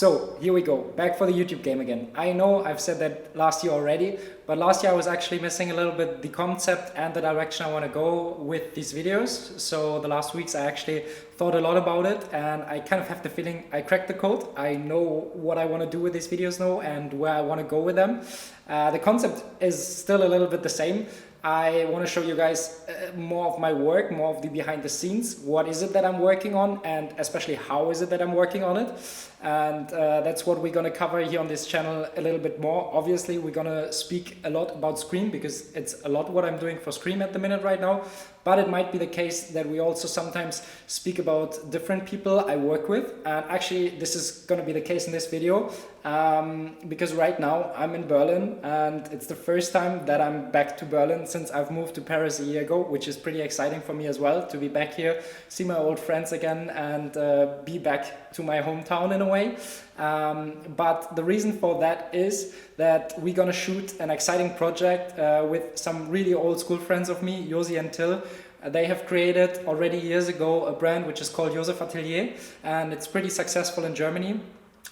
So here we go, back for the YouTube game again. I know I've said that last year already, but last year I was actually missing a little bit the concept and the direction I want to go with these videos. So the last weeks I actually thought a lot about it, and I kind of have the feeling I cracked the code. I know what I want to do with these videos now and where I want to go with them. The concept is still a little bit the same. I want to show you guys more of my work, more of the behind the scenes. What is it that I'm working on, and especially how is it that I'm working on it? And that's what we're going to cover here on this channel a little bit more. Obviously, we're going to speak a lot about Scream because it's a lot what I'm doing for Scream at the minute right now. But it might be the case that we also sometimes speak about different people I work with. And actually, this is going to be the case in this video because right now I'm in Berlin, and it's the first time that I'm back to Berlin since I've moved to Paris a year ago, which is pretty exciting for me as well to be back here, see my old friends again, and be back to my hometown in a way. But the reason for that is that we're gonna shoot an exciting project with some really old school friends of me, Josi and Till. They have created already years ago a brand which is called Joseph Atelier, and it's pretty successful in Germany.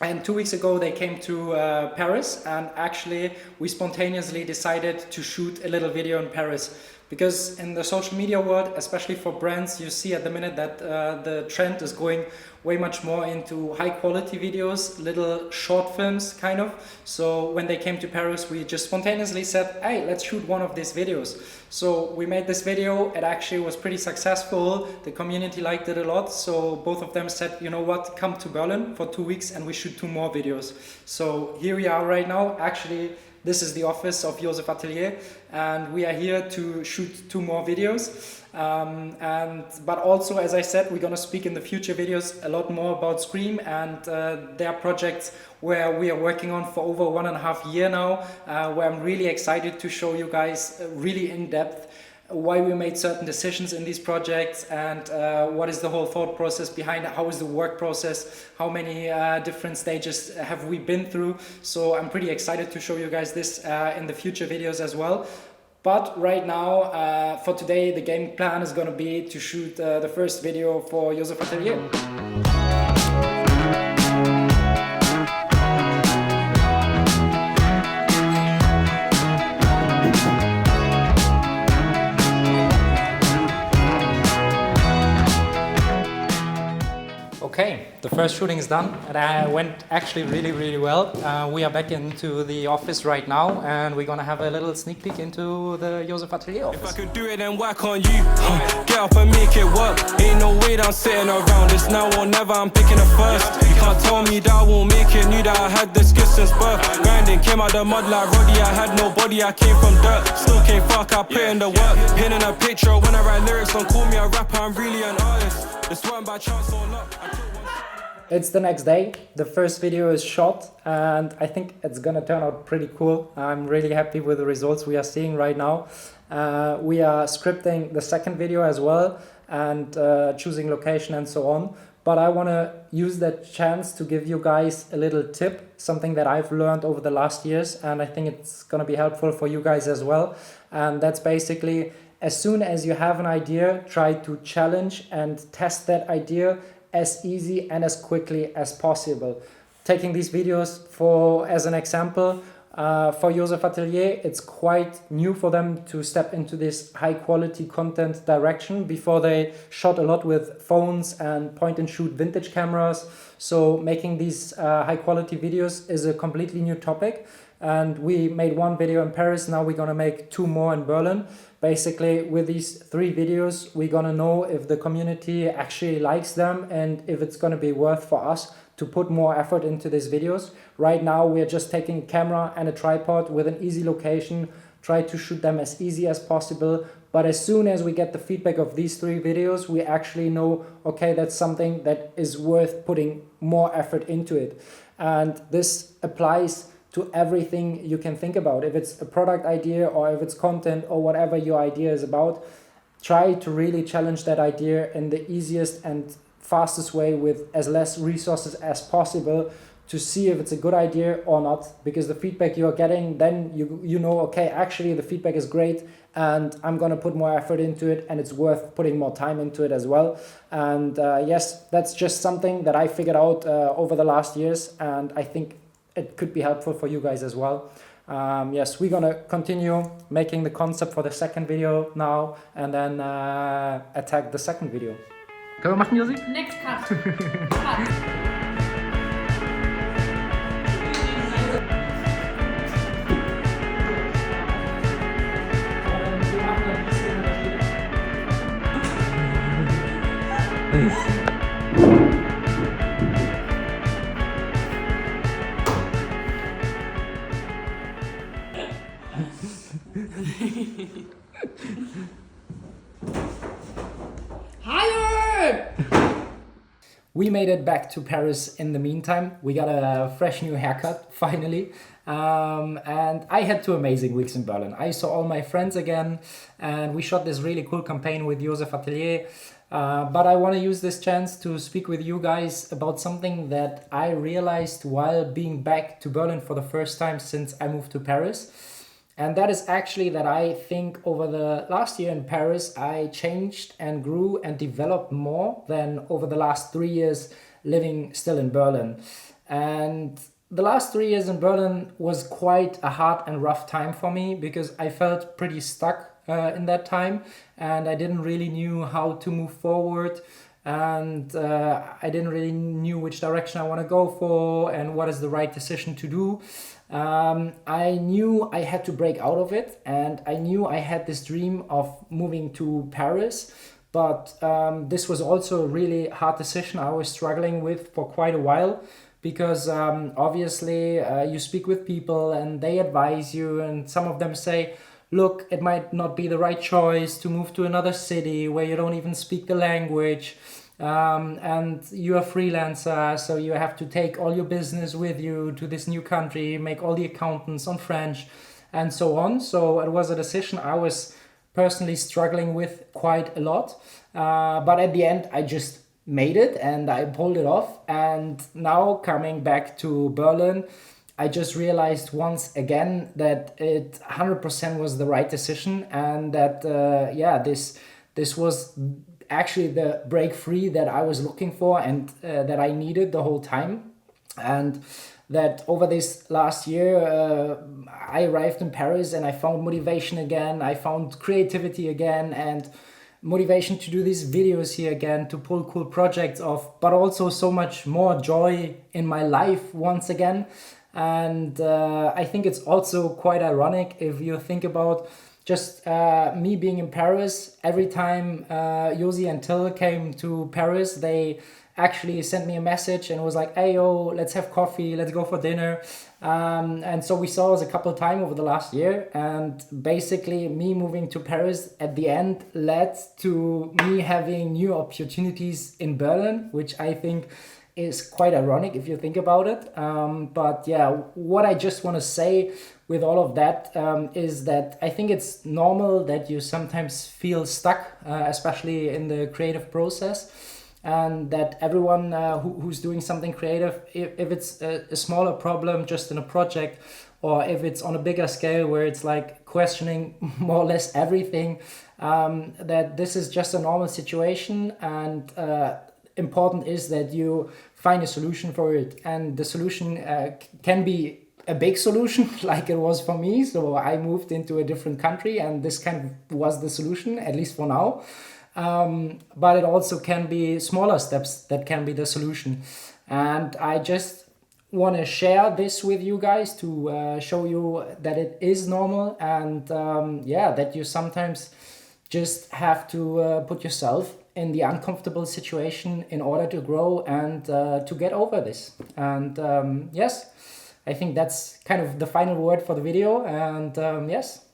And 2 weeks ago they came to Paris, and actually we spontaneously decided to shoot a little video in Paris. Because in the social media world, especially for brands, you see at the minute that the trend is going way much more into high quality videos, little short films kind of. So when they came to Paris, we just spontaneously said, hey, let's shoot one of these videos. So we made this video. It actually was pretty successful. The community liked it a lot. So both of them said, you know what, come to Berlin for 2 weeks and we shoot 2 more videos. So here we are right now. Actually, this is the office of Joseph Atelier, and we are here to shoot 2 more videos. But also, as I said, we're gonna speak in the future videos a lot more about Scream and their projects where we are working on for over 1.5 years now, where I'm really excited to show you guys really in depth why we made certain decisions in these projects, and what is the whole thought process behind it, how is the work process, how many different stages have we been through. So I'm pretty excited to show you guys this in the future videos as well. But right now, for today, the game plan is going to be to shoot the first video for Joseph Atelier. Okay, the first shooting is done, and went actually really well. We are back into the office right now, and we're gonna have a little sneak peek into the Joseph Atelier office. If I could do it, then why can't you? Get up and make it work. Ain't no way that I'm sitting around. It's now or never, I'm picking it first. You can't tell me that I won't make it. Knew that I had the skills since birth. Grinding, came out the mud like Roddy. I had no body, I came from dirt. Still can't fuck, I put in the work. Painting a picture when I write lyrics. Don't call me a rapper, I'm really an artist. It's one by chance or not. It's the next day, the first video is shot, and I think it's gonna turn out pretty cool. I'm really happy with the results we are seeing right now. We are scripting the second video as well, and choosing location and so on. But I wanna use that chance to give you guys a little tip, something that I've learned over the last years, and I think it's gonna be helpful for you guys as well. And that's basically, as soon as you have an idea, try to challenge and test that idea as easy and as quickly as possible. Taking these videos as an example, for Joseph Atelier, it's quite new for them to step into this high quality content direction. Before they shot a lot with phones and point and shoot vintage cameras. So making these high quality videos is a completely new topic. And we made 1 video in Paris, now we're gonna make 2 more in Berlin. Basically, with these 3 videos, we're gonna know if the community actually likes them and if it's gonna be worth for us to put more effort into these videos. Right now, we're just taking a camera and a tripod with an easy location, try to shoot them as easy as possible. But as soon as we get the feedback of these 3 videos, we actually know, okay, that's something that is worth putting more effort into it. And this applies to everything you can think about. If it's a product idea or if it's content or whatever your idea is about, try to really challenge that idea in the easiest and fastest way with as less resources as possible to see if it's a good idea or not, because the feedback you are getting, then you know, okay, actually the feedback is great and I'm gonna put more effort into it, and it's worth putting more time into it as well. And yes, that's just something that I figured out over the last years, and I think it could be helpful for you guys as well. Yes, we're gonna continue making the concept for the second video now, and then attack the second video. Können wir machen, Josi? Next cut. Cut. Higher! We made it back to Paris in the meantime. We got a fresh new haircut, finally. And I had 2 amazing weeks in Berlin. I saw all my friends again, and we shot this really cool campaign with Joseph Atelier. But I want to use this chance to speak with you guys about something that I realized while being back to Berlin for the first time since I moved to Paris. And that is actually that I think over the last year in Paris, I changed and grew and developed more than over the last 3 years living still in Berlin. And the last 3 years in Berlin was quite a hard and rough time for me, because I felt pretty stuck in that time, and I didn't really knew how to move forward, and I didn't really knew which direction I want to go for and what is the right decision to do. I knew I had to break out of it, and I knew I had this dream of moving to Paris, but this was also a really hard decision I was struggling with for quite a while, because obviously you speak with people and they advise you, and some of them say, look, it might not be the right choice to move to another city where you don't even speak the language. And you're a freelancer, so you have to take all your business with you to this new country, make all the accountants on French, and so on. So it was a decision I was personally struggling with quite a lot. But at the end, I just made it and I pulled it off. And now coming back to Berlin, I just realized once again that it 100% was the right decision, and that, this was actually the break free that I was looking for, and that I needed the whole time. And that over this last year, I arrived in Paris and I found motivation again. I found creativity again, and motivation to do these videos here again, to pull cool projects off, but also so much more joy in my life once again. And I think it's also quite ironic if you think about just me being in Paris. Every time Josi and Till came to Paris, they actually sent me a message and was like, hey, yo, let's have coffee, let's go for dinner. And so we saw us a couple of times over the last year. And basically me moving to Paris at the end led to me having new opportunities in Berlin, which I think is quite ironic if you think about it. But yeah, what I just want to say with all of that is that I think it's normal that you sometimes feel stuck, especially in the creative process, and that everyone who's doing something creative, if it's a smaller problem just in a project, or if it's on a bigger scale where it's like questioning more or less everything, that this is just a normal situation, and important is that you find a solution for it. And the solution can be a big solution like it was for me. So I moved into a different country and this kind of was the solution, at least for now. But it also can be smaller steps that can be the solution. And I just want to share this with you guys to show you that it is normal, and that you sometimes just have to put yourself in the uncomfortable situation in order to grow and to get over this. And yes, I think that's kind of the final word for the video. And yes,